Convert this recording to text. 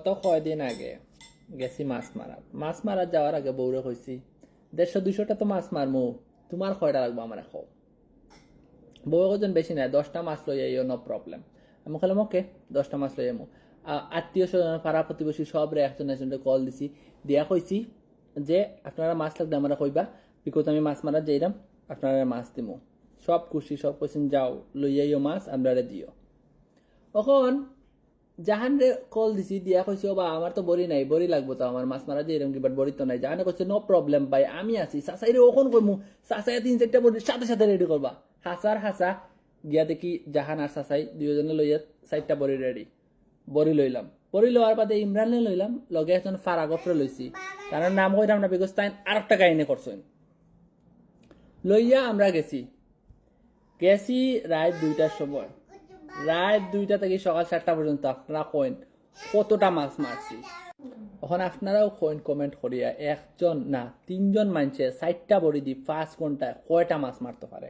গত কয়দিন আগে গেছি মাছ মারা যাওয়ার আগে বউরে কইছি 150-200টা তো মাছ মারমু, তোমার কয়টা লাগবো আমার খাও। বউ কজন বেশি নাই, 10টা মাছ লই আইও, নো প্রবলেম। আমি বললাম ওকে, 10টা মাছ লই আমু। আত্মীয় স্বজন পাড়া প্রতিবেশী সব রে একজন একজনকে কল দিছি, দিয়া কইছি যে আপনারা মাছ লাগবে আমরা কইবা, বিকজ আমি মাছ মারা যাইলাম, আপনারা মাছ দিমু। সব খুশি, সব কইছেন যাও লই আইও মাছ, আমরা দিও। তখন জাহান রে কল দিছি, দিয়া কইছি ও বা আমার তো বড়ি নাই, বড়ি লাগবো তো আমার মাছ মারা যে এরকম কি, বাট বড়ি তো নাই। জাহানে কইছে নো প্রবলেম ভাই, আমি আছি। সাসাই রে ওখন কইমু, সাসাই 3-4টা বড়ি সাথে সাথে রেডি করবা। হাসা গিয়া দেখি জাহান আর সাসাই দুইজনে লইয়া 4টা বড়ি রেডি। বড়ি লইলাম, বড়ি লওয়ার বাদে ইমরানে লইলাম, লগে একজন ফারাগফরে লইছি, তার নাম কইরাম না বিকজ তাই আরেকটা কাহিনী করছেন। লইয়া আমরা গেছি রাত 2টার সময়, রাত 2টা থেকে সকাল 7টা পর্যন্ত। আপনারা কইন কতটা মাছ মারছি, এখন আপনারাও কইন কমেন্ট করিয়া, একজন না 3জন মানুষে 4টা বড়ি দি 5 ঘন্টায় কয়টা মাছ মারতে পারে।